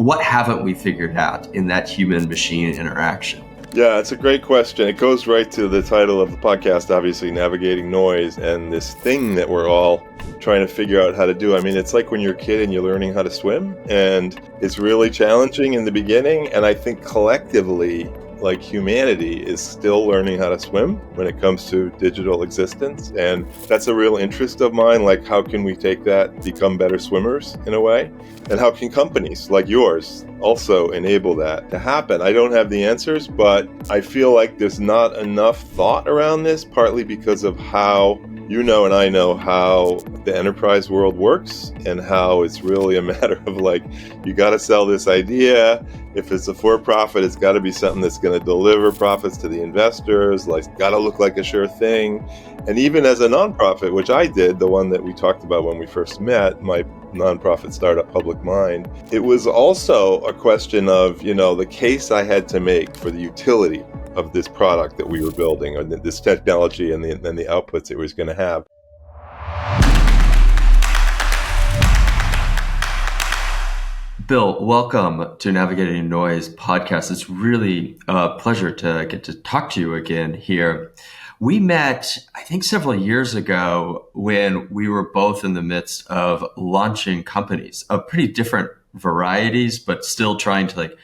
what haven't we figured out in that human-machine interaction? Yeah, it's a great question. It goes right to the title of the podcast, obviously, Navigating Noise, and this thing that we're all trying to figure out how to do. I mean, it's like when you're a kid and you're learning how to swim, and it's really challenging in the beginning. And I think collectively, like humanity is still learning how to swim when it comes to digital existence. And that's a real interest of mine. Like, how can we take that, become better swimmers in a way? And how can companies like yours also enable that to happen? I don't have the answers, but I feel like there's not enough thought around this, partly because of how you know and I know how the enterprise world works and how it's really a matter of like, you got to sell this idea. If it's a for-profit, it's got to be something that's going to deliver profits to the investors, like got to look like a sure thing. And even as a nonprofit, which I did, the one that we talked about when we first met, my nonprofit startup Public Mind, it was also a question of, the case I had to make for the utility of this product that we were building, or this technology and the outputs it was going to have. Bill, welcome to Navigating Noise podcast. It's really a pleasure to get to talk to you again here. We met, I think, several years ago when we were both in the midst of launching companies of pretty different varieties, but still trying to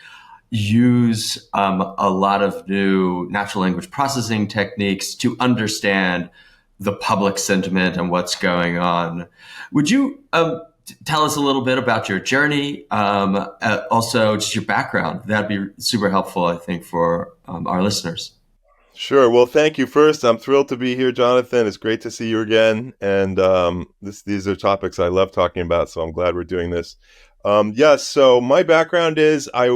use a lot of new natural language processing techniques to understand the public sentiment and what's going on. Would you tell us a little bit about your journey, also just your background? That'd be super helpful, I think, for our listeners. Sure. Well, thank you. First, I'm thrilled to be here, Jonathan. It's great to see you again. And these are topics I love talking about, so I'm glad we're doing this. So my background is I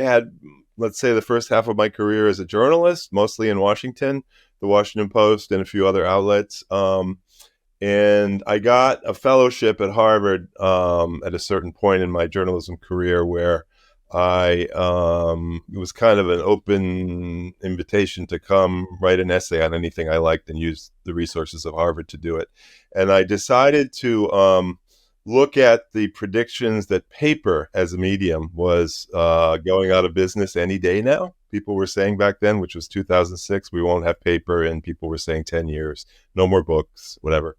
had, let's say, the first half of my career as a journalist, mostly in Washington, the Washington Post and a few other outlets. And I got a fellowship at Harvard at a certain point in my journalism career where it was kind of an open invitation to come write an essay on anything I liked and use the resources of Harvard to do it. And I decided to look at the predictions that paper as a medium was going out of business any day now. People were saying back then, which was 2006, we won't have paper, and people were saying 10 years, no more books, whatever.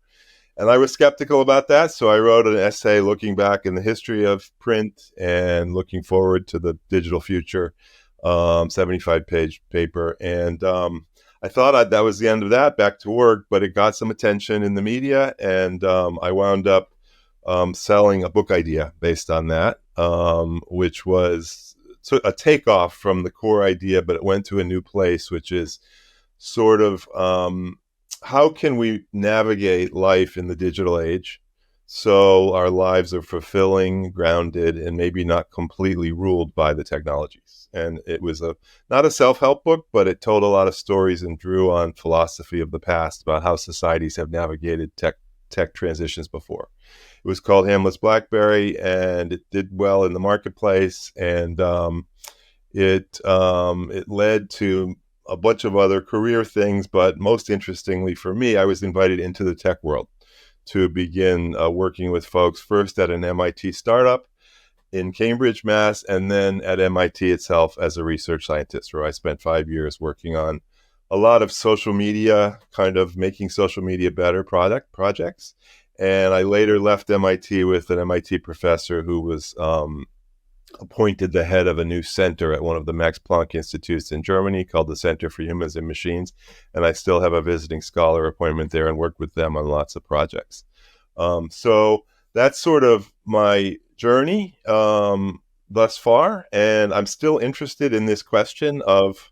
And I was skeptical about that, so I wrote an essay looking back in the history of print and looking forward to the digital future, 75-page paper. And I thought that was the end of that, back to work, but it got some attention in the media, and I wound up selling a book idea based on that, which was a takeoff from the core idea, but it went to a new place, which is sort of how can we navigate life in the digital age so our lives are fulfilling, grounded, and maybe not completely ruled by the technologies. And it was not a self-help book, but it told a lot of stories and drew on philosophy of the past about how societies have navigated tech transitions before. It was called Hamlet's BlackBerry, and it did well in the marketplace, and it led to a bunch of other career things, but most interestingly for me, I was invited into the tech world to begin working with folks, first at an MIT startup in Cambridge, Mass, and then at MIT itself as a research scientist, where I spent 5 years working on a lot of social media, kind of making social media better projects. And I later left MIT with an MIT professor who was appointed the head of a new center at one of the Max Planck Institutes in Germany called the Center for Humans and Machines. And I still have a visiting scholar appointment there and work with them on lots of projects. So that's sort of my journey thus far. And I'm still interested in this question of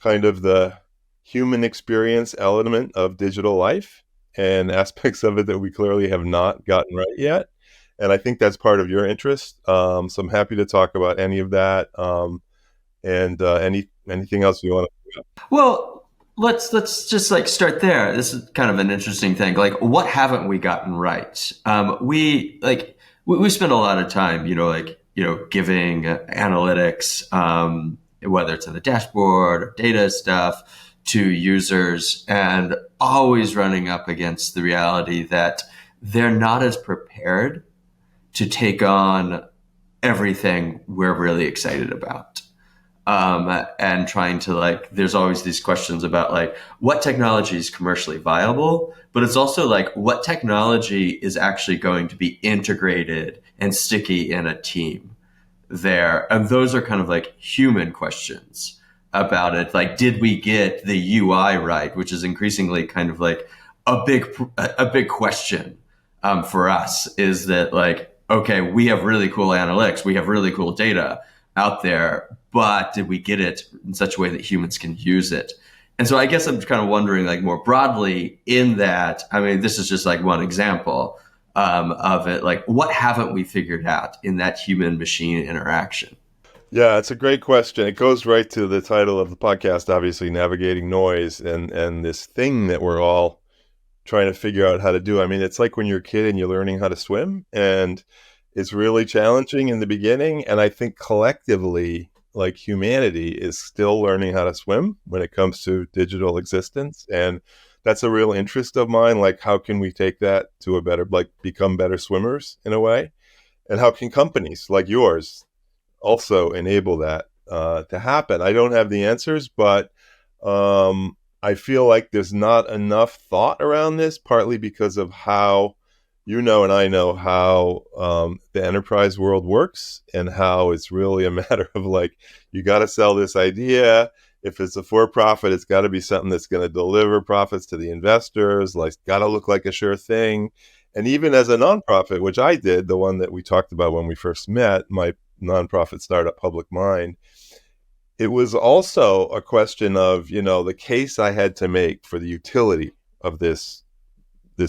kind of the human experience element of digital life and aspects of it that we clearly have not gotten right yet. And I think that's part of your interest. So I'm happy to talk about any of that and anything else you want to. Well, let's just start there. This is kind of an interesting thing. What haven't we gotten right? We spend a lot of time, giving analytics, whether it's in the dashboard or data stuff, to users, and always running up against the reality that they're not as prepared to take on everything we're really excited about. And trying to like, there's always these questions about like what technology is commercially viable, but it's also like what technology is actually going to be integrated and sticky in a team there. And those are kind of like human questions about it. Like, did we get the UI right, which is increasingly kind of like a big question for us is that like, okay, we have really cool analytics, we have really cool data out there, but did we get it in such a way that humans can use it? And so I guess I'm kind of wondering, like more broadly, in that, I mean, this is just like one example of it. Like, what haven't we figured out in that human machine interaction? Yeah, it's a great question. It goes right to the title of the podcast, obviously, navigating noise, and this thing that we're all trying to figure out how to do. I mean, it's like when you're a kid and you're learning how to swim, and it's really challenging in the beginning. And I think collectively, like humanity is still learning how to swim when it comes to digital existence. And that's a real interest of mine. Like, how can we take that to a better, like, become better swimmers in a way? And how can companies like yours also enable that to happen? I don't have the answers, but I feel like there's not enough thought around this, partly because of how you know and I know how the enterprise world works, and how it's really a matter of like, you got to sell this idea. If it's a for-profit, it's got to be something that's going to deliver profits to the investors, like got to look like a sure thing. And even as a nonprofit, which I did, the one that we talked about when we first met, my nonprofit startup, Public Mind, it was also a question of, you know, the case I had to make for the utility of this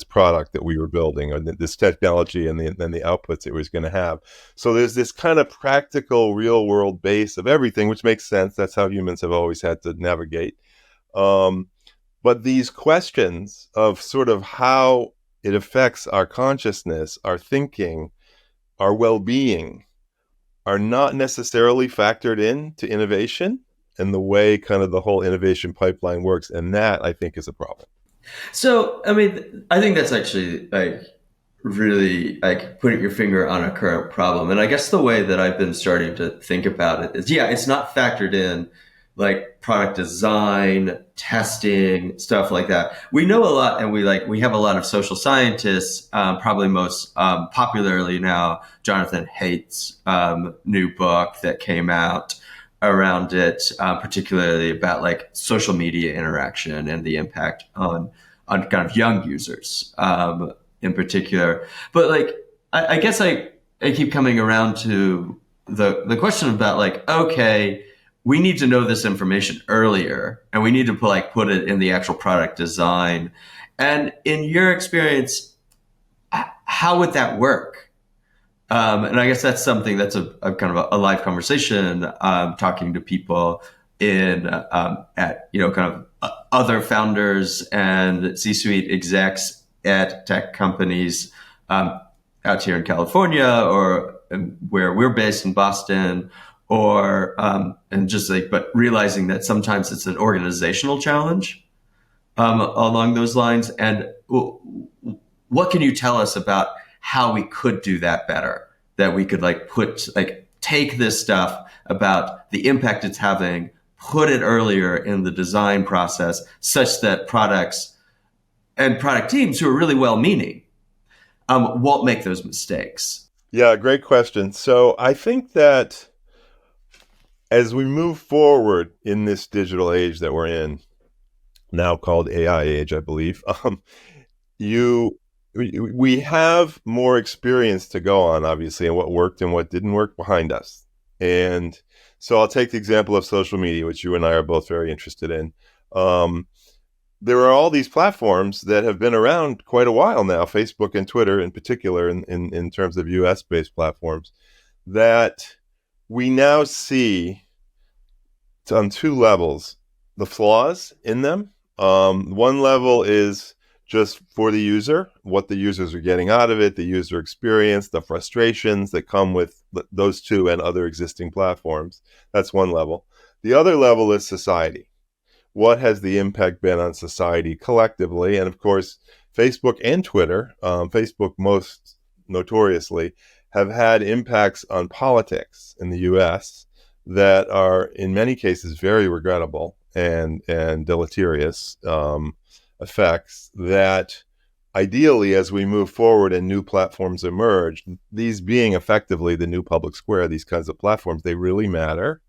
product that we were building, or this technology, and the outputs it was going to have. So there's this kind of practical, real world base of everything, which makes sense. That's how humans have always had to navigate. But these questions of sort of how it affects our consciousness, our thinking, our well-being, are not necessarily factored into innovation and the way kind of the whole innovation pipeline works. And that, I think, is a problem. So, I mean, I think that's actually like really like putting your finger on a current problem. And I guess the way that I've been starting to think about it is, yeah, it's not factored in like product design, testing, stuff like that. We know a lot, and we have a lot of social scientists. Probably most popularly now, Jonathan Haidt's new book that came out around it, particularly about like social media interaction and the impact on kind of young users in particular. But like, I guess I keep coming around to the question about like, okay, we need to know this information earlier, and we need to put it in the actual product design. And in your experience, how would that work? And I guess that's something that's a kind of a live conversation, talking to people in at kind of other founders and C-suite execs at tech companies out here in California, or where we're based in Boston, or and just like, but realizing that sometimes it's an organizational challenge along those lines. And what can you tell us about how we could do that better? That we could take this stuff about the impact it's having, put it earlier in the design process, such that products and product teams who are really well-meaning won't make those mistakes. Yeah, great question. So I think that as we move forward in this digital age that we're in, now called AI age, I believe, you we have more experience to go on, obviously, and what worked and what didn't work behind us. And so I'll take the example of social media, which you and I are both very interested in. There are all these platforms that have been around quite a while now, Facebook and Twitter in particular, in terms of US-based platforms, that we now see on two levels the flaws in them. One level is just for the user, what the users are getting out of it, the user experience, the frustrations that come with those two and other existing platforms. That's one level. The other level is society. What has the impact been on society collectively? And of course, Facebook and Twitter, Facebook most notoriously, have had impacts on politics in the US that are in many cases very regrettable and deleterious effects that ideally, as we move forward and new platforms emerge, these being effectively the new public square, these kinds of platforms, they really matter.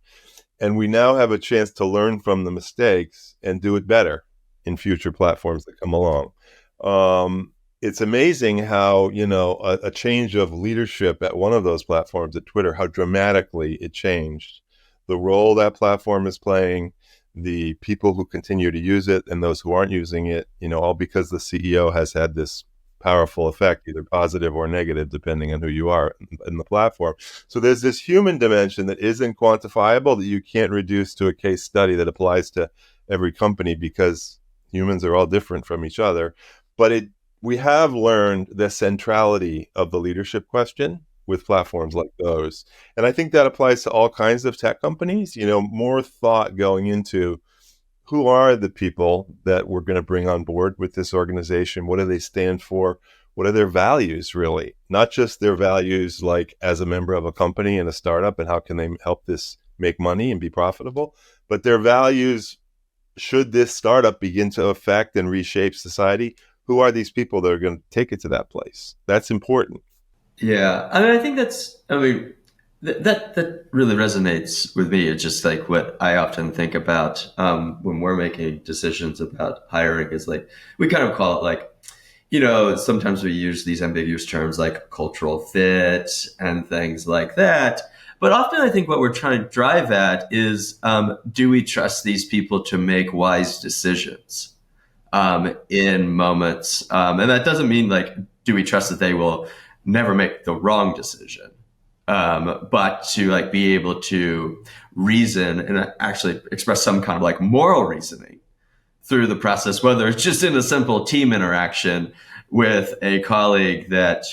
And we now have a chance to learn from the mistakes and do it better in future platforms that come along. It's amazing how, a change of leadership at one of those platforms at Twitter, how dramatically it changed the role that platform is playing, the people who continue to use it and those who aren't using it, all because the CEO has had this powerful effect, either positive or negative, depending on who you are in the platform. So there's this human dimension that isn't quantifiable, that you can't reduce to a case study that applies to every company because humans are all different from each other. But we have learned the centrality of the leadership question with platforms like those. And I think that applies to all kinds of tech companies, more thought going into who are the people that we're going to bring on board with this organization? What do they stand for? What are their values, really? Not just their values like as a member of a company and a startup and how can they help this make money and be profitable, but their values, should this startup begin to affect and reshape society, who are these people that are going to take it to that place? That's important. Yeah, I mean, I think that really resonates with me. It's just like what I often think about when we're making decisions about hiring is like we kind of call it like, sometimes we use these ambiguous terms like cultural fit and things like that. But often I think what we're trying to drive at is, do we trust these people to make wise decisions in moments? And that doesn't mean like, do we trust that they will never make the wrong decision? But to like be able to reason and actually express some kind of like moral reasoning through the process, whether it's just in a simple team interaction with a colleague that,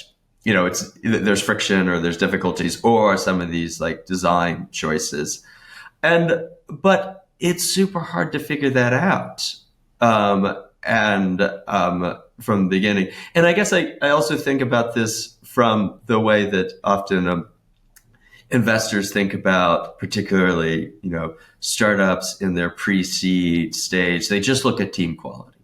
there's friction or there's difficulties or some of these like design choices. But it's super hard to figure that out. From the beginning. And I guess I also think about this from the way that often investors think about, particularly, startups in their pre-seed stage. They just look at team quality.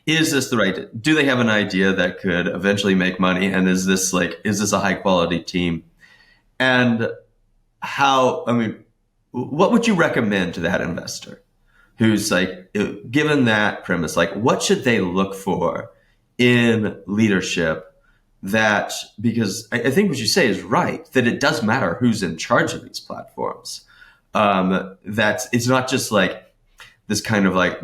Is this the right? Do they have an idea that could eventually make money? And is this a high quality team? And what would you recommend to that investor who's like, given that premise, like what should they look for in leadership? Because I think what you say is right, that it does matter who's in charge of these platforms. That it's not just like this kind of like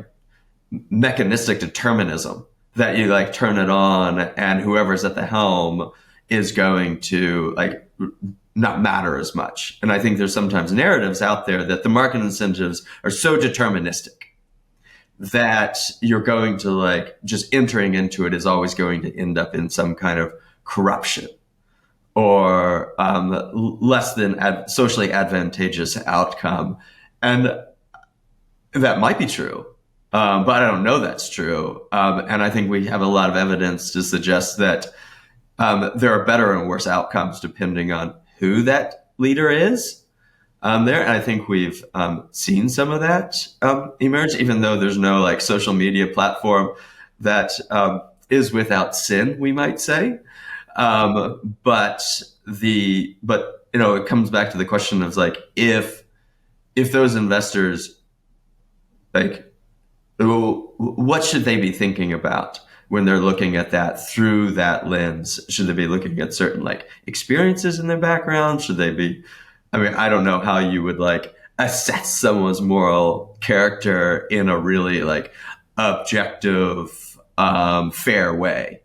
mechanistic determinism that you like turn it on and whoever's at the helm is going to like not matter as much. And I think there's sometimes narratives out there that the market incentives are so deterministic that you're going to like just entering into it is always going to end up in some kind of corruption or less than socially advantageous outcome. And that might be true, but I don't know that's true. And I think we have a lot of evidence to suggest that there are better and worse outcomes depending on who that leader is. There, and I think we've seen some of that emerge, even though there's no like social media platform that is without sin, we might say. But it comes back to the question of like if those investors like what should they be thinking about when they're looking at that through that lens? Should they be looking at certain like experiences in their background? Should they be? I mean, I don't know how you would like assess someone's moral character in a really like objective, fair way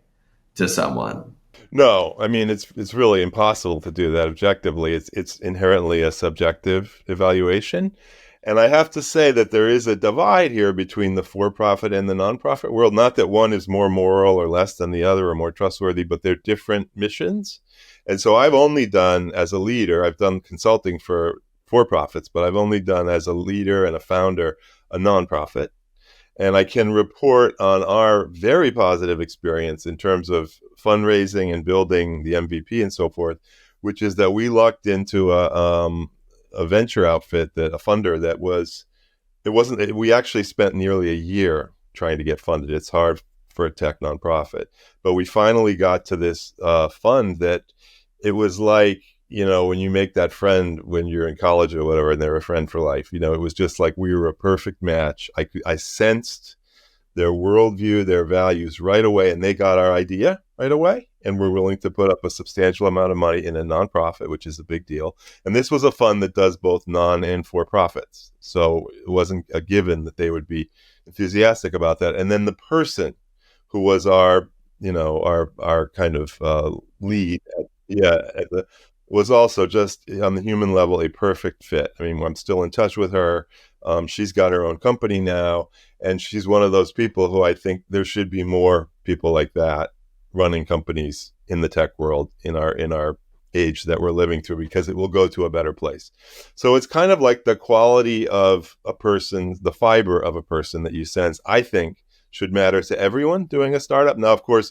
to someone. No, I mean it's really impossible to do that objectively. It's inherently a subjective evaluation. And I have to say that there is a divide here between the for-profit and the nonprofit world. Not that one is more moral or less than the other or more trustworthy, but they're different missions. And so I've only done as a leader, I've done consulting for-profits, but I've only done as a leader and a founder a nonprofit. And I can report on our very positive experience in terms of fundraising and building the MVP and so forth which is that we lucked into a venture outfit, that a funder that was, it wasn't, we actually spent nearly a year trying to get funded. It's hard for a tech nonprofit, but we finally got to this fund that, it was like, when you make that friend when you're in college or whatever, and they're a friend for life, it was just like we were a perfect match. I sensed their worldview, their values right away, and they got our idea right away, and were willing to put up a substantial amount of money in a nonprofit, which is a big deal. And this was a fund that does both non and for profits, so it wasn't a given that they would be enthusiastic about that. And then the person who was our, our kind of lead, was also just on the human level a perfect fit. I mean, I'm still in touch with her. She's got her own company now, and she's one of those people who I think there should be more people like that running companies in the tech world in our age that we're living through, because it will go to a better place. So it's kind of like the quality of a person, the fiber of a person that you sense, I think should matter to everyone doing a startup. Now, of course,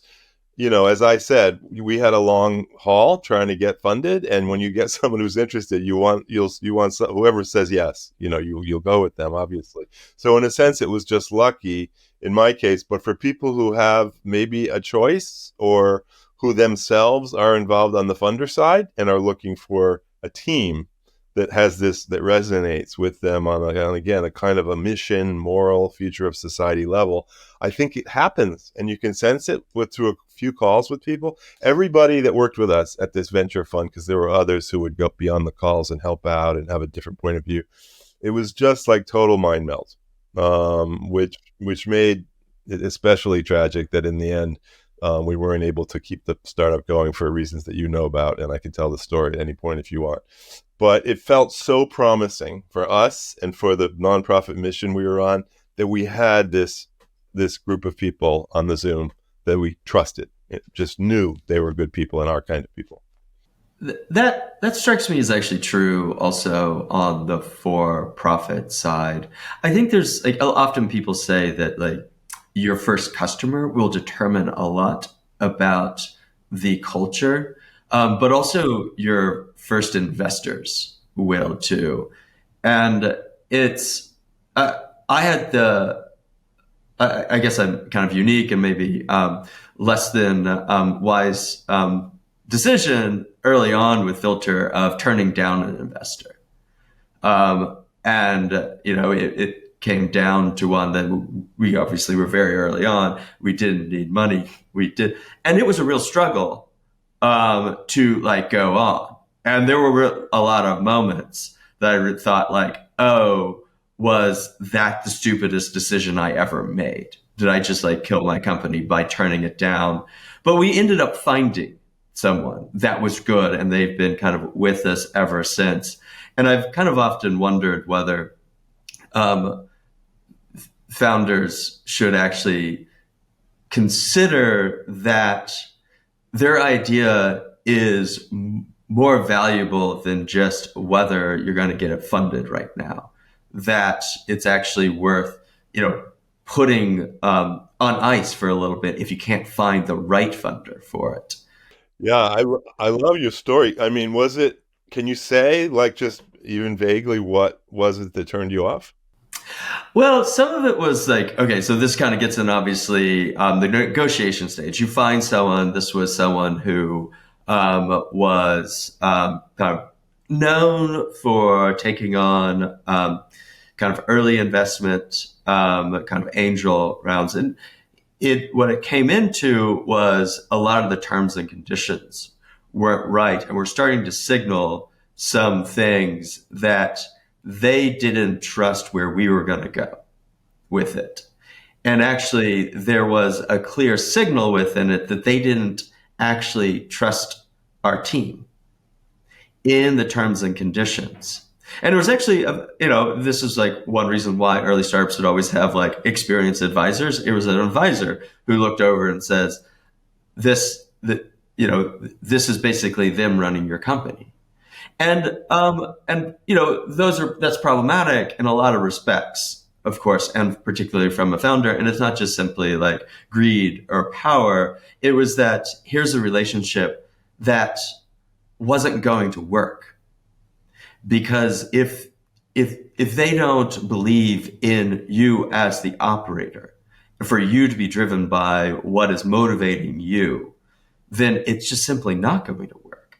as I said, we had a long haul trying to get funded, and when you get someone who's interested, you want whoever says yes, you'll go with them, obviously. So in a sense, it was just lucky in my case. But for people who have maybe a choice, or who themselves are involved on the funder side and are looking for a team that has this, that resonates with them on again, a kind of a mission, moral, future of society level, I think it happens, and you can sense it through a few calls with people. Everybody that worked with us at this venture fund, because there were others who would go beyond the calls and help out and have a different point of view, it was just like total mind melt, which made it especially tragic that in the end, we weren't able to keep the startup going for reasons that you know about, and I can tell the story at any point if you want. But it felt so promising for us and for the nonprofit mission we were on, that we had this group of people on the Zoom that we trusted. It just knew they were good people and our kind of people. That strikes me as actually true also on the for-profit side. I think there's like, often people say that like your first customer will determine a lot about the culture, but also your first investors will too. And it's I had I guess I'm kind of unique and maybe less than wise decision early on with Filter of turning down an investor. And, it came down to one that we obviously were very early on. We didn't need money. We did. And it was a real struggle to like go on. And there were a lot of moments that I thought like, oh, was that the stupidest decision I ever made? Did I just like kill my company by turning it down? But we ended up finding someone that was good, and they've been kind of with us ever since. And I've kind of often wondered whether founders should actually consider that their idea is more valuable than just whether you're going to get it funded right now. That it's actually worth, putting on ice for a little bit if you can't find the right funder for it. Yeah, I love your story. I mean, can you say, like, just even vaguely, what was it that turned you off? Well, some of it was like, okay, so this kind of gets in obviously the negotiation stage. You find someone, this was someone who was kind of known for taking on kind of early investment, kind of angel rounds. And what it came into was a lot of the terms and conditions weren't right. And we're starting to signal some things that they didn't trust where we were going to go with it. And actually, there was a clear signal within it that they didn't actually trust our team in the terms and conditions. And it was actually, this is like one reason why early startups would always have like experienced advisors. It was an advisor who looked over and says, this is basically them running your company. And that's problematic in a lot of respects, of course, and particularly from a founder. And it's not just simply like greed or power. It was that here's a relationship that wasn't going to work, because if they don't believe in you as the operator, for you to be driven by what is motivating you, then it's just simply not going to work.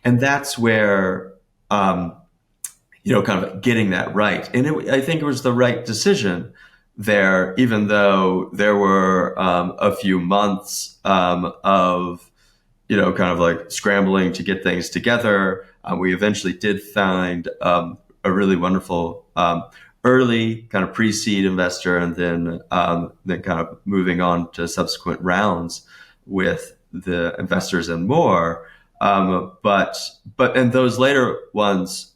And that's where kind of getting that right. And I think it was the right decision there, even though there were a few months of kind of like scrambling to get things together. We eventually did find a really wonderful early kind of pre-seed investor, and then kind of moving on to subsequent rounds with the investors and more. But in those later ones,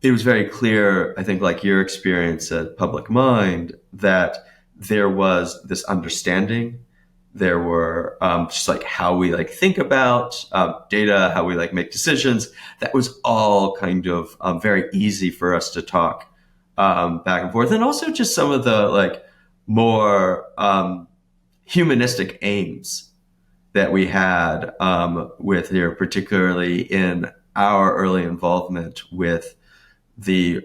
it was very clear, I think, like your experience at Public Mind, that there was this understanding. There were just like how we like think about data, how we like make decisions. That was all kind of very easy for us to talk back and forth, and also just some of the like more humanistic aims that we had with here, particularly in our early involvement with the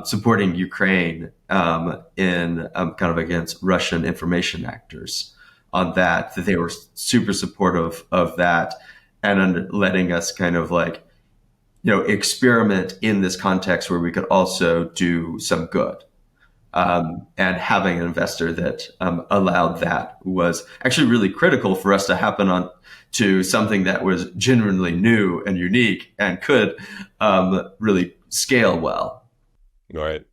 supporting Ukraine in kind of against Russian information actors. On that they were super supportive of that, and letting us kind of like experiment in this context where we could also do some good. And having an investor that allowed that was actually really critical for us to happen on to something that was genuinely new and unique and could really scale well. Right.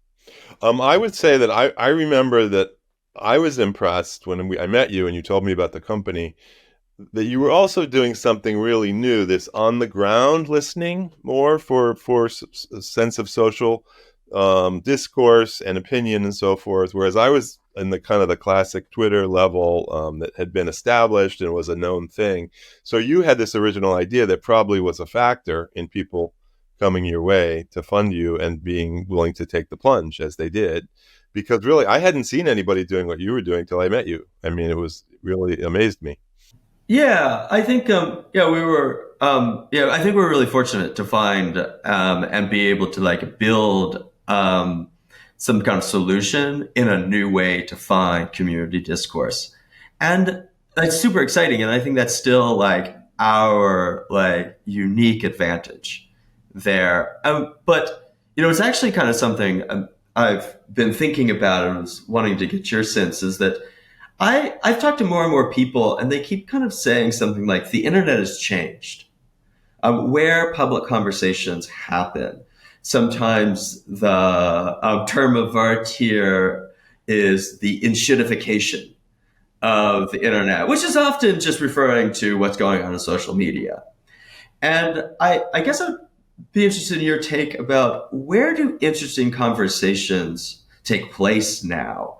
I would say that I remember that I was impressed when I met you and you told me about the company, that you were also doing something really new, this on the ground listening more for a sense of social discourse and opinion and so forth. Whereas I was in the kind of the classic Twitter level that had been established and was a known thing. So you had this original idea that probably was a factor in people coming your way to fund you and being willing to take the plunge as they did. Because really, I hadn't seen anybody doing what you were doing till I met you. I mean, it was really amazed me. Yeah, I think we were I think we were really fortunate to find and be able to like build some kind of solution in a new way to find community discourse. And that's super exciting, and I think that's still like our like unique advantage there. But it's actually kind of something I've been thinking about and was wanting to get your sense, is that I've talked to more and more people, and they keep kind of saying something like the internet has changed. Where public conversations happen, sometimes the term of art here is the inshitification of the internet, which is often just referring to what's going on in social media. And I guess I'd be interested in your take about, where do interesting conversations take place now?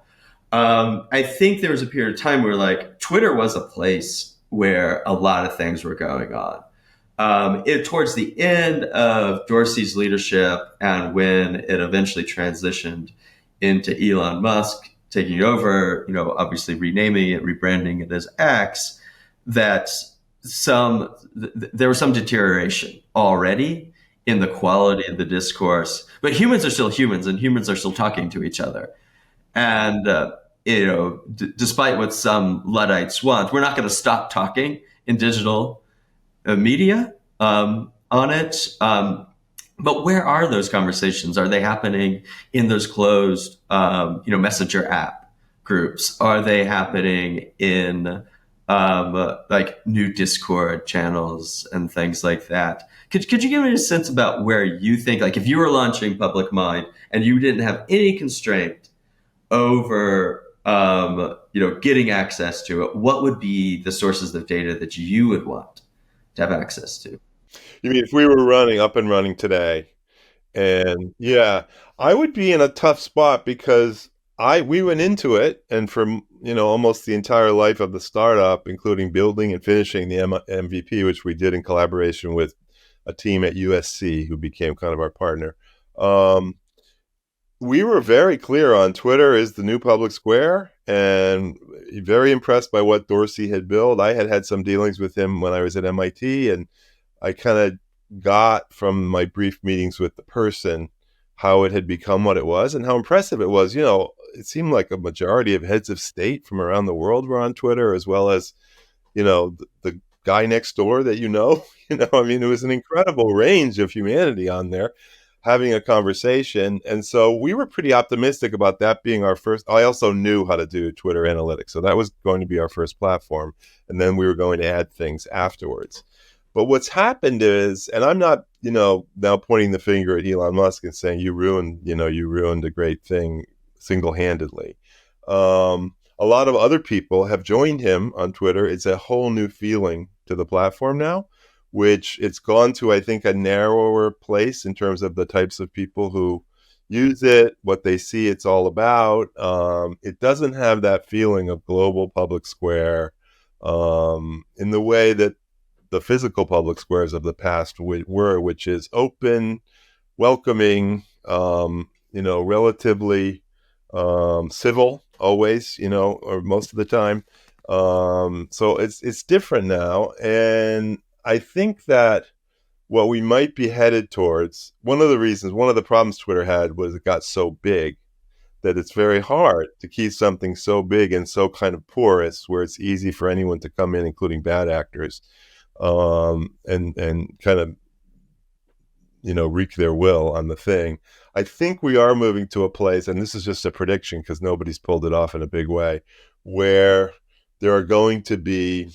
I think there was a period of time where like Twitter was a place where a lot of things were going on. Towards the end of Dorsey's leadership, and when it eventually transitioned into Elon Musk taking over, obviously renaming it, rebranding it as X, that there was some deterioration already in the quality of the discourse. But humans are still humans, and humans are still talking to each other. And despite what some Luddites want, we're not going to stop talking in digital media on it. But where are those conversations? Are they happening in those closed, messenger app groups? Are they happening in like new Discord channels and things like that? Could you give me a sense about where you think, like, if you were launching Public Mind and you didn't have any constraint over getting access to it, what would be the sources of data that you would want to have access to? You mean if we were up and running today? And yeah, I would be in a tough spot because we went into it, and for almost the entire life of the startup, including building and finishing the MVP, which we did in collaboration with a team at USC who became kind of our partner. We were very clear on Twitter is the new public square, and very impressed by what Dorsey had built. I had some dealings with him when I was at MIT, and I kind of got from my brief meetings with the person how it had become what it was and how impressive it was. It seemed like a majority of heads of state from around the world were on Twitter, as well as, the guy next door that I mean, it was an incredible range of humanity on there having a conversation. And so we were pretty optimistic about that being our first. I also knew how to do Twitter analytics. So that was going to be our first platform. And then we were going to add things afterwards. But what's happened is, and I'm not, now pointing the finger at Elon Musk and saying you ruined a great thing single-handedly. A lot of other people have joined him on Twitter. It's a whole new feeling to the platform now, which it's gone to, I think, a narrower place in terms of the types of people who use it, what they see it's all about. It doesn't have that feeling of global public square in the way that the physical public squares of the past were, which is open, welcoming, relatively civil always, or most of the time. So it's different now, and I think that what we might be headed towards, one of the problems Twitter had was it got so big that it's very hard to keep something so big and so kind of porous where it's easy for anyone to come in, including bad actors, and kind of wreak their will on the thing. I think we are moving to a place, and this is just a prediction because nobody's pulled it off in a big way, where there are going to be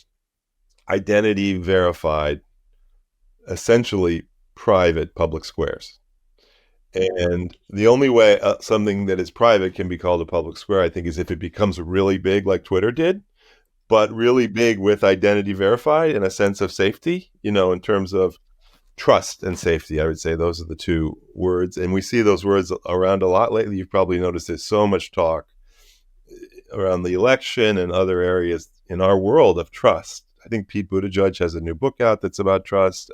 identity verified, essentially private public squares. And the only way something that is private can be called a public square, I think, is if it becomes really big like Twitter did, but really big with identity verified and a sense of safety, in terms of trust and safety. I would say those are the two words. And we see those words around a lot lately. You've probably noticed there's so much talk around the election and other areas in our world of trust. I think Pete Buttigieg has a new book out that's about trust.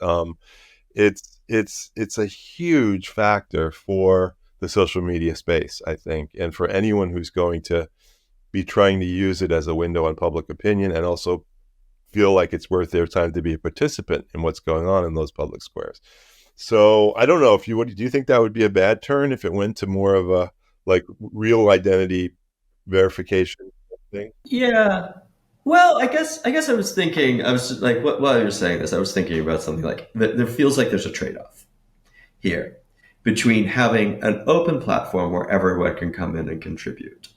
It's a huge factor for the social media space, I think, and for anyone who's going to be trying to use it as a window on public opinion and also feel like it's worth their time to be a participant in what's going on in those public squares. So I don't know if do you think that would be a bad turn if it went to more of a like real identity verification thing? Yeah. Well, I guess I was thinking, I was like, while you were saying this, I was thinking about something like there feels like there's a trade-off here between having an open platform where everyone can come in and contribute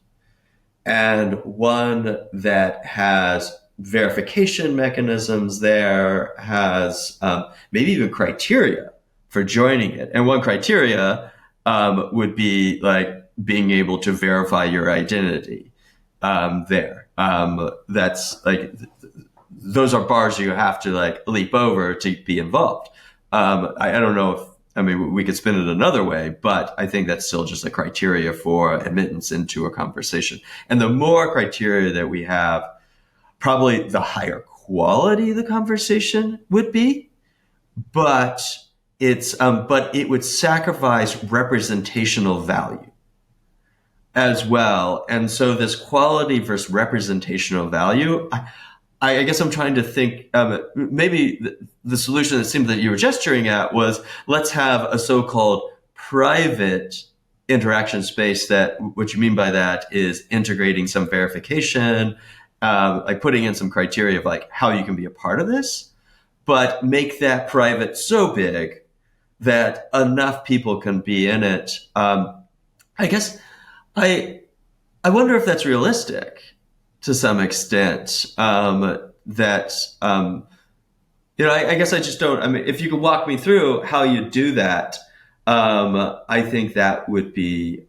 and one that has verification mechanisms there, has maybe even criteria for joining it. And one criteria would be like being able to verify your identity there. That's like, those are bars you have to like leap over to be involved. I don't know if, I mean, we could spin it another way, but I think that's still just a criteria for admittance into a conversation. And the more criteria that we have, probably the higher quality the conversation would be. But but it would sacrifice representational value as well. And so this quality versus representational value, I guess I'm trying to think, maybe the solution that seemed that you were gesturing at was, let's have a so-called private interaction space that, what you mean by that is integrating some verification, like putting in some criteria of like how you can be a part of this, but make that private so big that enough people can be in it. I guess I I wonder if that's realistic to some extent. That I guess I just don't. I mean, if you could walk me through how you do that, I think that would be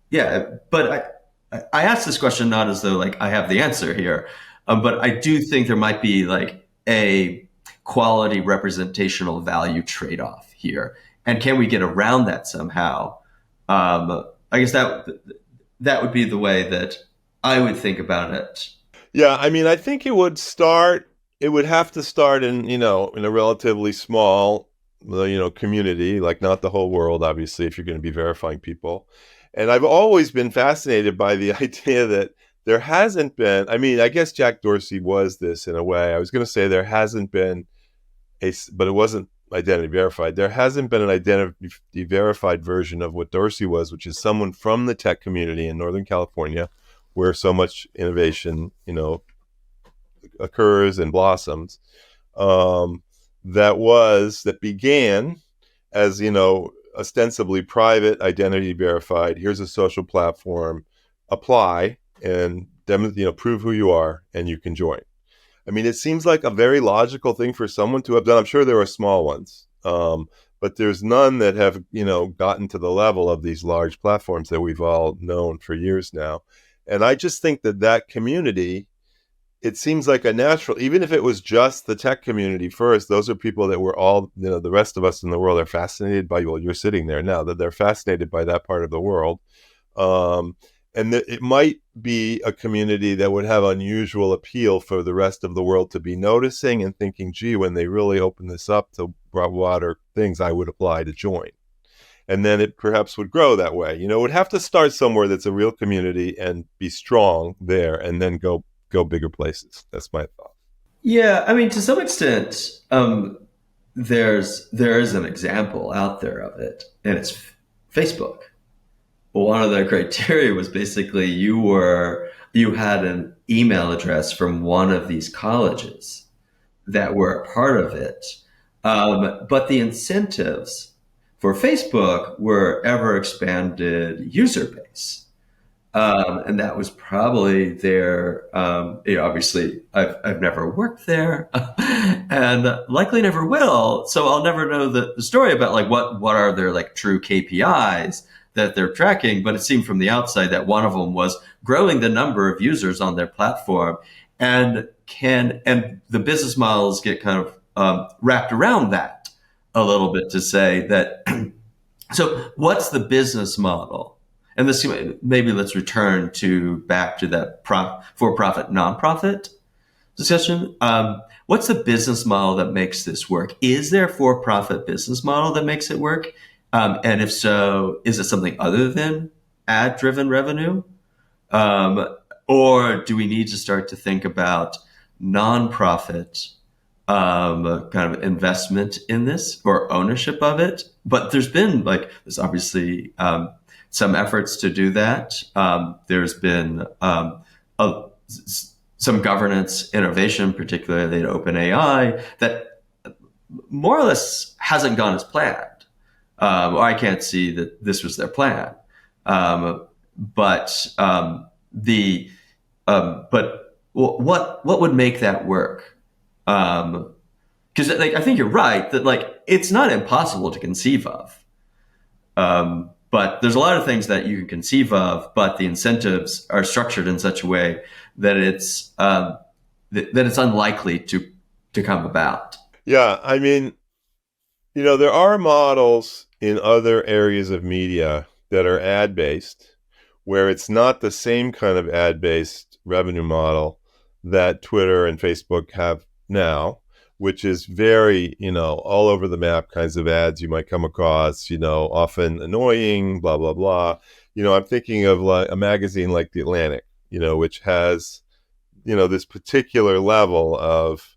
yeah. But I asked this question not as though like I have the answer here, but I do think there might be like a quality representational value trade off here, and can we get around that somehow? I guess that would be the way that I would think about it. Yeah, I mean, I think it would have to start in a relatively small, community, like not the whole world, obviously, if you're going to be verifying people. And I've always been fascinated by the idea that there hasn't been, I mean, I guess Jack Dorsey was this in a way. I was going to say there hasn't been but it wasn't identity verified. There hasn't been an identity verified version of what Dorsey was, which is someone from the tech community in Northern California, where so much innovation, occurs and blossoms. Um, that began as ostensibly private, identity verified. Here's a social platform. Apply and prove who you are, and you can join. I mean, it seems like a very logical thing for someone to have done. I'm sure there are small ones, but there's none that have gotten to the level of these large platforms that we've all known for years now. And I just think that community, it seems like a natural, even if it was just the tech community first, those are people that we're all, the rest of us in the world are fascinated by. Well, you're sitting there now, that they're fascinated by that part of the world. Um, and that it might be a community that would have unusual appeal for the rest of the world to be noticing and thinking, gee, when they really open this up to broader things, I would apply to join. And then it perhaps would grow that way. It would have to start somewhere that's a real community and be strong there, and then go bigger places. That's my thought. Yeah, I mean, to some extent, there is an example out there of it, and it's Facebook. One of the criteria was basically you had an email address from one of these colleges that were a part of it, but the incentives for Facebook were ever expanded user base. And that was probably their, obviously I've never worked there and likely never will. So I'll never know the story about like what are their like true KPIs that they're tracking. But it seemed from the outside that one of them was growing the number of users on their platform, and the business models get kind of wrapped around that a little bit to say that, so what's the business model? And this, maybe let's return back to that for-profit, nonprofit discussion. What's the business model that makes this work? Is there a for-profit business model that makes it work? And if so, is it something other than ad-driven revenue? Or do we need to start to think about nonprofit kind of investment in this or ownership of it? But there's obviously some efforts to do that. There's been some governance innovation, particularly at OpenAI, that more or less hasn't gone as planned. Or I can't see that this was their plan. But what would make that work? Because I think you're right that it's not impossible to conceive of. But there's a lot of things that you can conceive of, but the incentives are structured in such a way that it's unlikely to come about. Yeah, I mean, there are models in other areas of media that are ad-based, where it's not the same kind of ad-based revenue model that Twitter and Facebook have now, which is very, all over the map kinds of ads you might come across, often annoying, blah, blah, blah. I'm thinking of like a magazine like The Atlantic, which has, this particular level of,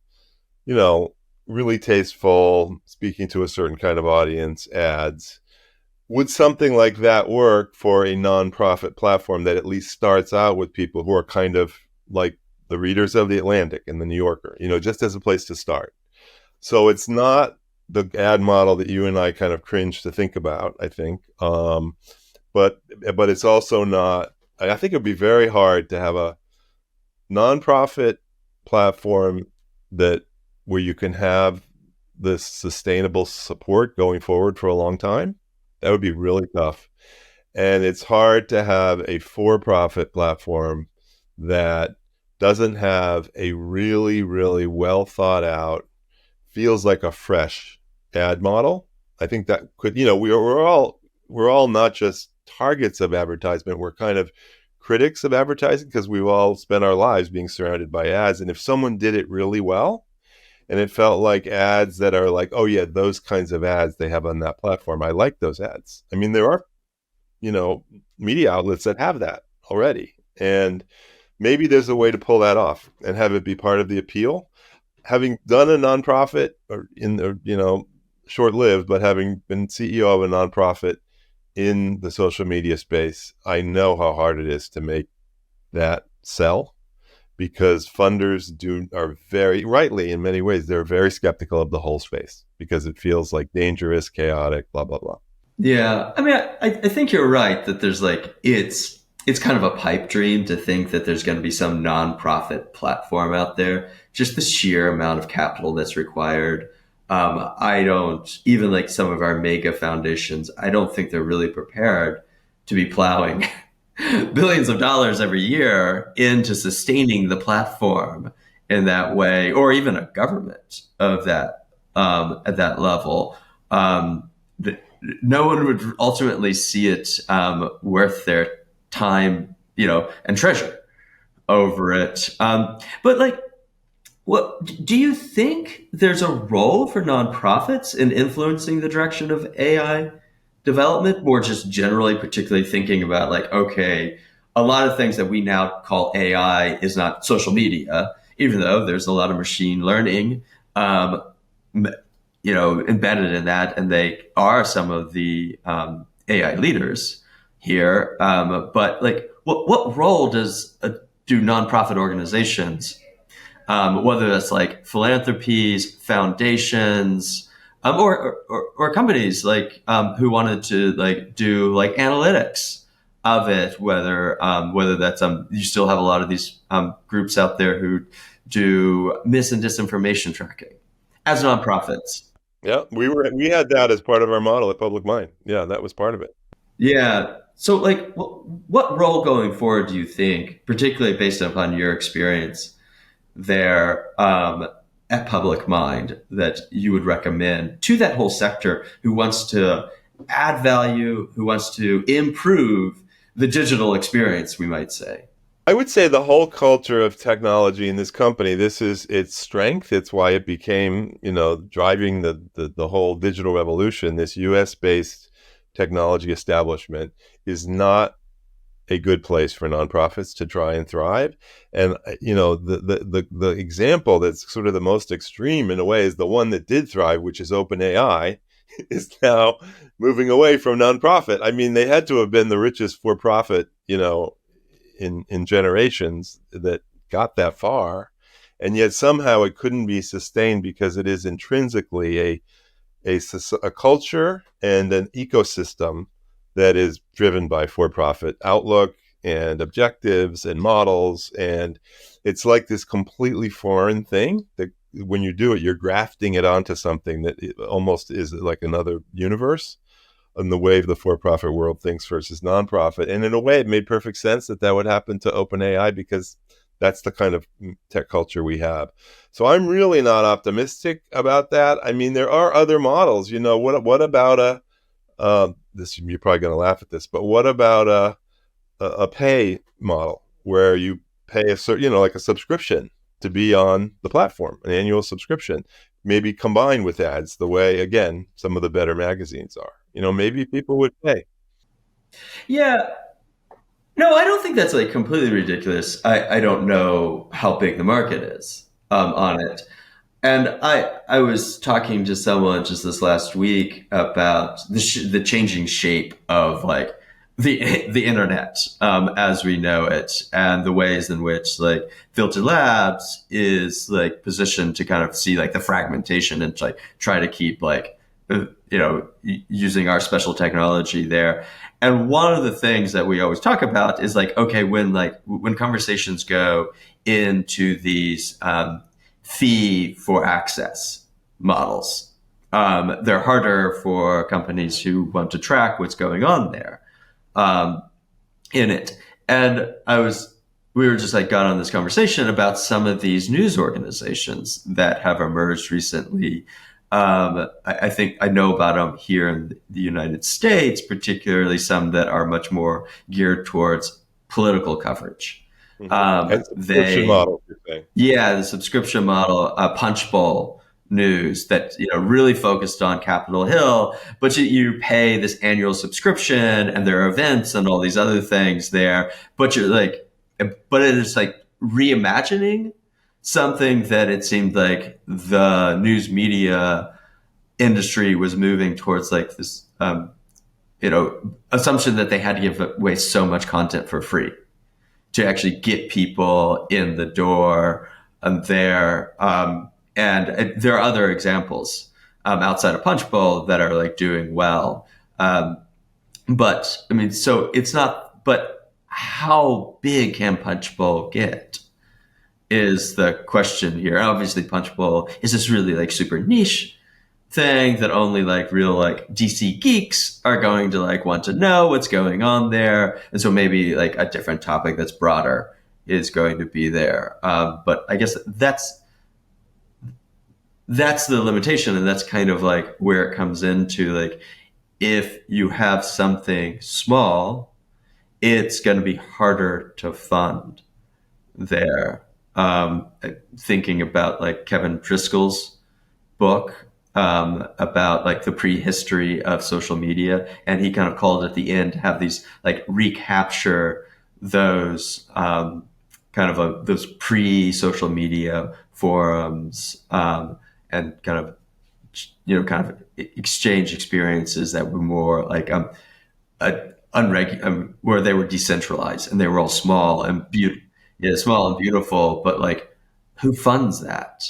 really tasteful, speaking to a certain kind of audience ads. Would something like that work for a nonprofit platform that at least starts out with people who are kind of like the readers of The Atlantic and The New Yorker, just as a place to start? So it's not the ad model that you and I kind of cringe to think about, I think. But it's also not, I think it would be very hard to have a nonprofit platform where you can have this sustainable support going forward for a long time. That would be really tough. And it's hard to have a for-profit platform that doesn't have a really, really well thought out, feels like a fresh ad model. I think that could, we're all not just targets of advertisement. We're kind of critics of advertising because we've all spent our lives being surrounded by ads. And if someone did it really well, and it felt like ads that are like, oh yeah, those kinds of ads they have on that platform, I like those ads. I mean, there are, media outlets that have that already. And maybe there's a way to pull that off and have it be part of the appeal. having done a nonprofit or in the, short lived, but having been CEO of a nonprofit in the social media space, I know how hard it is to make that sell because funders are very rightly in many ways they're very skeptical of the whole space because it feels like dangerous, chaotic, blah blah blah. Yeah, I mean, I think you're right that there's like it's kind of a pipe dream to think that there's going to be some nonprofit platform out there. Just the sheer amount of capital that's required. I don't even like some of our mega foundations. I don't think they're really prepared to be plowing billions of dollars every year into sustaining the platform in that way, or even a government of that at that level. The, no one would ultimately see it worth their time, and treasure over it. But like, what do you think there's a role for nonprofits in influencing the direction of AI development, or just generally, particularly thinking about like, okay, a lot of things that we now call AI is not social media, even though there's a lot of machine learning, um, embedded in that, and they are some of the AI leaders here. But like, what role do nonprofit organizations, whether that's like philanthropies, foundations, or companies like who wanted to like do like analytics of it. Whether that's you still have a lot of these groups out there who do mis and disinformation tracking as nonprofits. Yeah, we had that as part of our model at Public Mind. Yeah, that was part of it. Yeah. So, like, what role going forward do you think, particularly based upon your experience there at Public Mind, that you would recommend to that whole sector who wants to add value, who wants to improve the digital experience, we might say? I would say the whole culture of technology in this company, this is its strength. It's why it became, driving the whole digital revolution. This US based technology establishment is not a good place for nonprofits to try and thrive. And the example that's sort of the most extreme in a way is the one that did thrive, which is OpenAI, is now moving away from nonprofit. I mean, they had to have been the richest for profit, in generations that got that far, and yet somehow it couldn't be sustained because it is intrinsically a culture and an ecosystem that is driven by for-profit outlook and objectives and models, and it's like this completely foreign thing that when you do it, you're grafting it onto something that it almost is like another universe in the way the for-profit world thinks versus nonprofit. And in a way, it made perfect sense that that would happen to OpenAI because that's the kind of tech culture we have. So I'm really not optimistic about that. I mean, there are other models. What about this? You're probably going to laugh at this, but what about a pay model where you pay a certain, like a subscription to be on the platform, an annual subscription, maybe combined with ads, the way again some of the better magazines are. Maybe people would pay. Yeah. No, I don't think that's like completely ridiculous. I don't know how big the market is on it. And I was talking to someone just this last week about the changing shape of like the internet as we know it, and the ways in which like Filter Labs is like positioned to kind of see like the fragmentation and like try to keep like using our special technology there. And one of the things that we always talk about is like, okay, when conversations go into these fee for access models, they're harder for companies who want to track what's going on there um, in it. And we were just like got on this conversation about some of these news organizations that have emerged recently. I think I know about them here in the United States, particularly some that are much more geared towards political coverage. And subscription They model, you're saying. Yeah, the subscription model, Punchbowl News, that really focused on Capitol Hill, but you pay this annual subscription, and there are events and all these other things there. But you're like, but it is like reimagining something that it seemed like the news media industry was moving towards, like this, assumption that they had to give away so much content for free to actually get people in the door there. And there are other examples outside of Punch Bowl that are like doing well. But I mean, so it's not, but how big can Punch Bowl get is the question here. Obviously, Punch Bowl is this really like super niche thing that only like real like DC geeks are going to like want to know what's going on there. And so maybe like a different topic that's broader is going to be there. But I guess that's the limitation, and that's kind of like where it comes into like if you have something small, it's going to be harder to fund there. Thinking about like Kevin Driscoll's book about like the prehistory of social media, and he kind of called at the end to have these like recapture those kind of those pre-social media forums, and kind of kind of exchange experiences that were more like where they were decentralized and they were all small and small and beautiful, but like who funds that?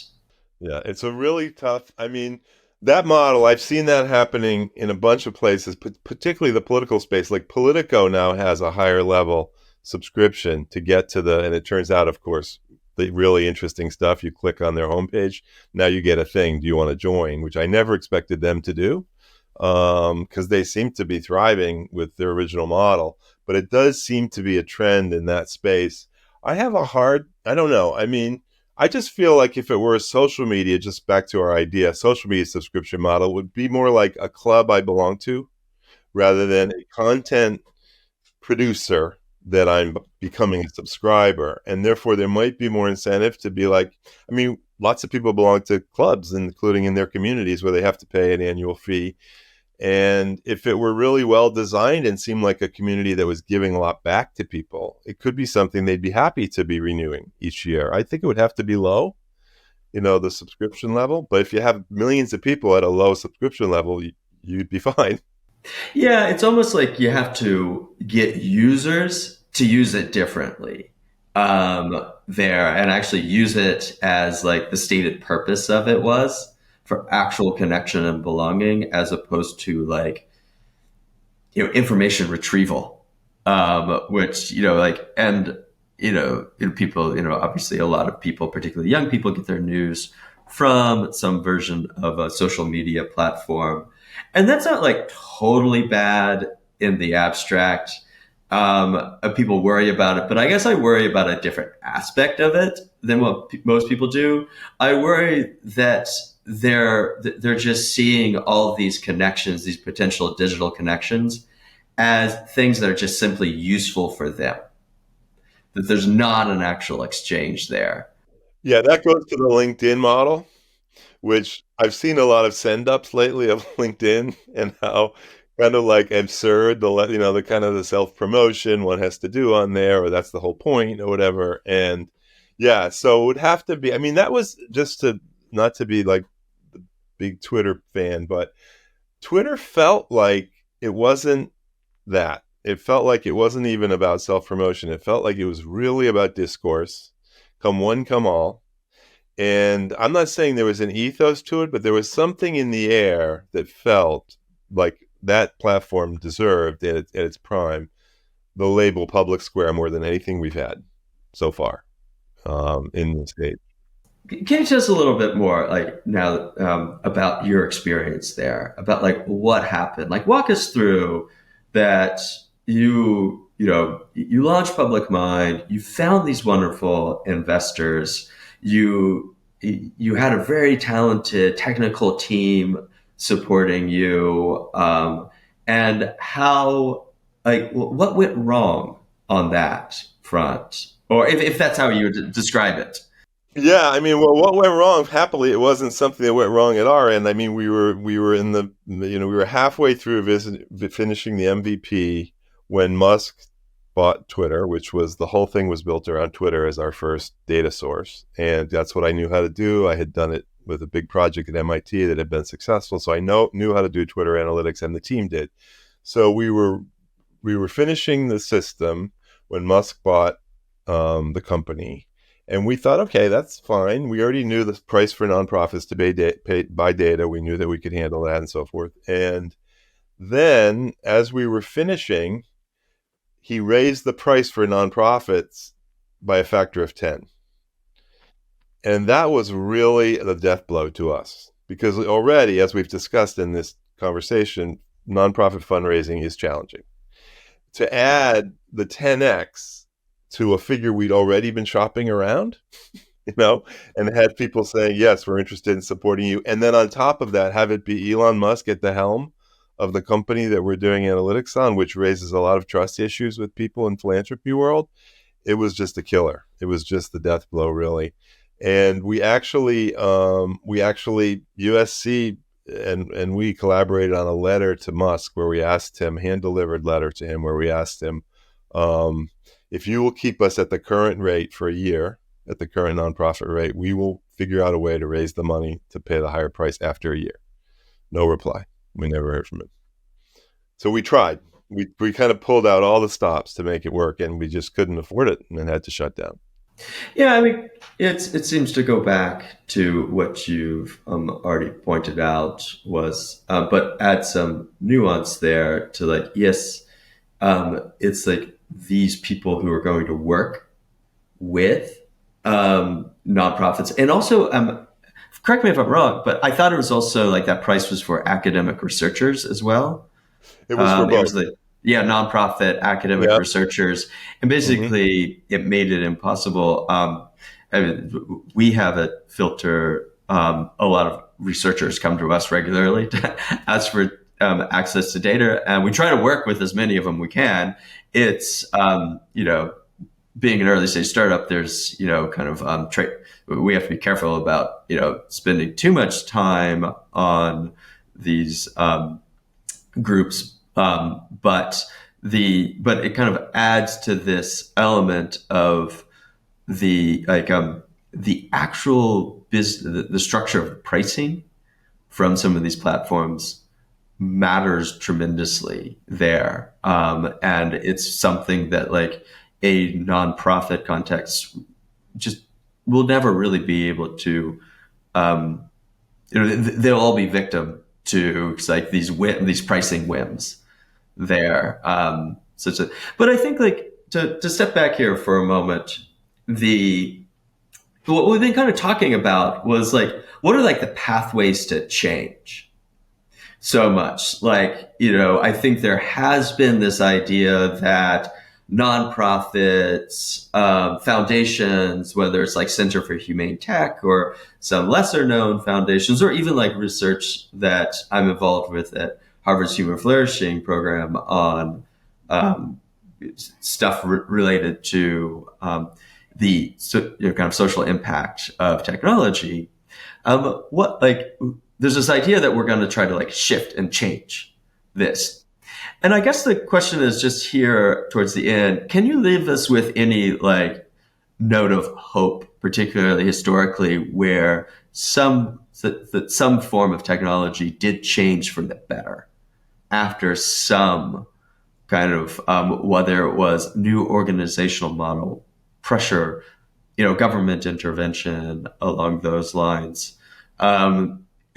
Yeah, it's a really tough. I mean, that model, I've seen that happening in a bunch of places, particularly the political space. Like Politico now has a higher level subscription to get to and it turns out, of course, the really interesting stuff, you click on their homepage, now you get a thing, do you want to join? Which I never expected them to do, because they seem to be thriving with their original model. But it does seem to be a trend in that space. I don't know. I mean, I just feel like if it were a social media, just back to our idea, social media subscription model would be more like a club I belong to rather than a content producer that I'm becoming a subscriber. And therefore, there might be more incentive to be like, I mean, lots of people belong to clubs, including in their communities where they have to pay an annual fee. And if it were really well designed and seemed like a community that was giving a lot back to people, it could be something they'd be happy to be renewing each year. I think it would have to be low, the subscription level. But if you have millions of people at a low subscription level, you'd be fine. Yeah, it's almost like you have to get users to use it differently there, and actually use it as like the stated purpose of it was for actual connection and belonging, as opposed to like information retrieval, which like and people obviously a lot of people, particularly young people, get their news from some version of a social media platform, and that's not like totally bad in the abstract. People worry about it, but I guess I worry about a different aspect of it than what most people do. I worry that they're just seeing all of these connections, these potential digital connections, as things that are just simply useful for them. That there's not an actual exchange there. Yeah, that goes to the LinkedIn model, which I've seen a lot of send ups lately of LinkedIn and how kind of like absurd the kind of the self promotion one has to do on there, or that's the whole point or whatever. And yeah, so it would have to be. I mean, that was just to not to be like the big Twitter fan, but Twitter felt like it wasn't that. It felt like it wasn't even about self promotion. It felt like it was really about discourse. Come one, come all. And I'm not saying there was an ethos to it, but there was something in the air that felt like that platform deserved at its prime the label public square more than anything we've had so far in the state. Can you tell us a little bit more, like now, about your experience there, about like what happened? Like, walk us through that. You launched Public Mind. You found these wonderful investors. You had a very talented technical team supporting you, and how like what went wrong on that front, or if that's how you would describe it. Yeah, I mean, well, what went wrong? Happily, it wasn't something that went wrong at our end. I mean, we were in we were halfway through finishing the MVP when Musk bought Twitter, which was the whole thing was built around Twitter as our first data source. And that's what I knew how to do. I had done it with a big project at MIT that had been successful. So I knew how to do Twitter analytics, and the team did. So we were finishing the system when Musk bought the company. And we thought, okay, that's fine. We already knew the price for nonprofits to buy data. We knew that we could handle that and so forth. And then as we were finishing, he raised the price for nonprofits by a factor of 10. And that was really the death blow to us because already, as we've discussed in this conversation, nonprofit fundraising is challenging. To add the 10x to a figure we'd already been shopping around, you know, and had people saying, yes, we're interested in supporting you. And then on top of that, have it be Elon Musk at the helm of the company that we're doing analytics on, which raises a lot of trust issues with people in philanthropy world. It was just a killer. It was just the death blow, really. And USC and we collaborated on a letter to Musk where we asked him, hand-delivered letter to him, where we asked him, if you will keep us at the current rate for a year, at the current nonprofit rate, we will figure out a way to raise the money to pay the higher price after a year. No reply. We never heard from him. So we tried. We kind of pulled out all the stops to make it work, and we just couldn't afford it and had to shut down. Yeah, I mean, it seems to go back to what you've already pointed out was, but add some nuance there to like, yes, it's like these people who are going to work with nonprofits, and also, correct me if I'm wrong, but I thought it was also like that price was for academic researchers as well. It was for It both. was the yeah nonprofit academic Yeah. researchers, and Mm-hmm. basically it made it impossible. I mean, we have a filter. A lot of researchers come to us regularly to ask for access to data, and we try to work with as many of them we can. It's being an early stage startup, there's kind of we have to be careful about spending too much time on these groups, but it kind of adds to this element of the actual business, the structure of pricing from some of these platforms matters tremendously there, and it's something that like a nonprofit context just will never really be able to. Um, they'll all be victim to like these pricing whims there. But I think like to step back here for a moment, the what we've been kind of talking about was like what are like the pathways to change so much. Like, I think there has been this idea that nonprofits, foundations, whether it's like Center for Humane Tech or some lesser known foundations, or even like research that I'm involved with at Harvard's Human Flourishing program on stuff related to kind of social impact of technology. What like there's this idea that we're going to try to like shift and change this. And I guess the question is just here towards the end, can you leave us with any like note of hope, particularly historically, where some form of technology did change for the better after some kind of whether it was new organizational model pressure, government intervention along those lines.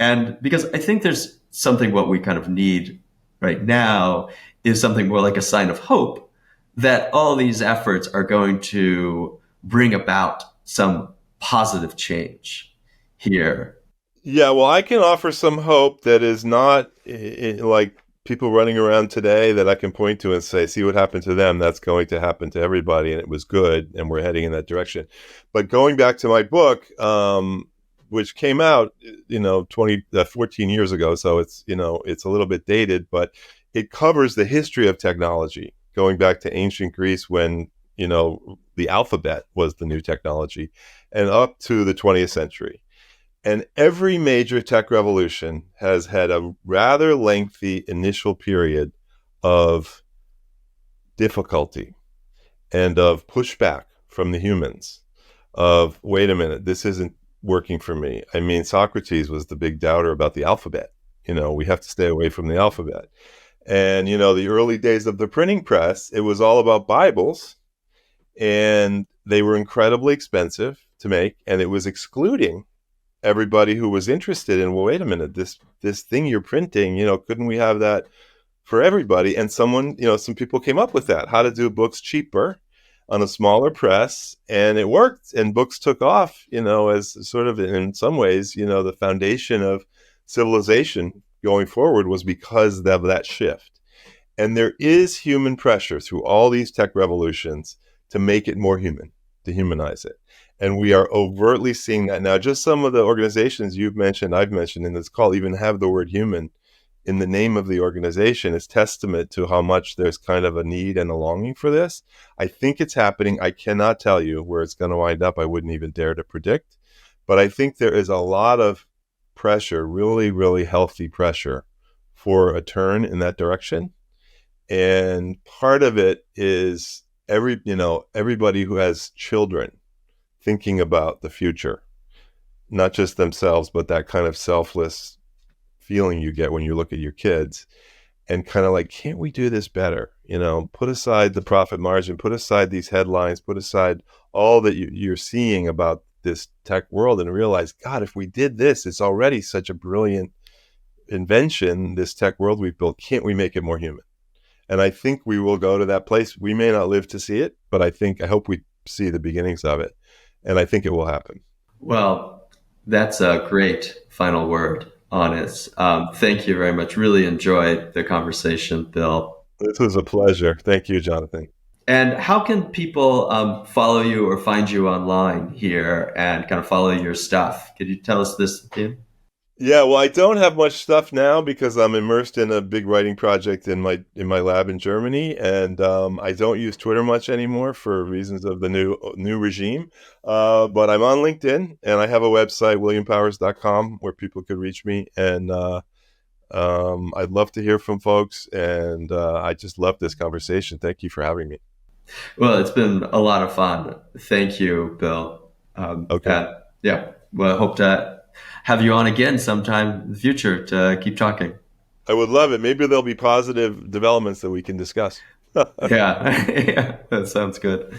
And because I think there's something what we kind of need right now is something more like a sign of hope that all these efforts are going to bring about some positive change here. Yeah, well, I can offer some hope that is not like people running around today that I can point to and say, see what happened to them. That's going to happen to everybody. And it was good. And we're heading in that direction. But going back to my book, which came out, 14 years ago. So it's a little bit dated, but it covers the history of technology going back to ancient Greece when, the alphabet was the new technology and up to the 20th century. And every major tech revolution has had a rather lengthy initial period of difficulty. and of pushback from the humans of, wait a minute, this isn't working for me. I mean, Socrates was the big doubter about the alphabet. We have to stay away from the alphabet. And, the early days of the printing press, it was all about Bibles, and they were incredibly expensive to make, and it was excluding everybody who was interested in, well, wait a minute, this thing you're printing, couldn't we have that for everybody? And some people came up with that, how to do books cheaper on a smaller press, and it worked, and books took off, as sort of, in some ways, the foundation of civilization going forward was because of that shift. And there is human pressure through all these tech revolutions to make it more human, to humanize it. And we are overtly seeing that now. Just some of the organizations you've mentioned, I've mentioned in this call, even have the word human in the name of the organization. Is testament to how much there's kind of a need and a longing for this. I think it's happening. I cannot tell you where it's going to wind up. I wouldn't even dare to predict. But I think there is a lot of pressure, really, really healthy pressure for a turn in that direction. And part of it is everybody who has children thinking about the future, not just themselves, but that kind of selfless feeling you get when you look at your kids, and kind of like, can't we do this better? Put aside the profit margin, put aside these headlines, put aside all that you're seeing about this tech world, and realize, God, if we did this, it's already such a brilliant invention, this tech world we've built. Can't we make it more human? And I think we will go to that place. We may not live to see it, but I hope we see the beginnings of it. And I think it will happen. Well, that's a great final word on it. Thank you very much. Really enjoyed the conversation, Bill. This was a pleasure. Thank you, Jonathan. And how can people follow you or find you online here and kind of follow your stuff? Could you tell us this again? Yeah, well, I don't have much stuff now because I'm immersed in a big writing project in my lab in Germany, and I don't use Twitter much anymore for reasons of the new regime. But I'm on LinkedIn, and I have a website, williampowers.com, where people could reach me, and I'd love to hear from folks. And I just love this conversation. Thank you for having me. Well, it's been a lot of fun. Thank you, Bill. Okay, And yeah, well, I hope to have you on again sometime in the future to keep talking. I would love it. Maybe there'll be positive developments that we can discuss. Yeah, yeah, that sounds good.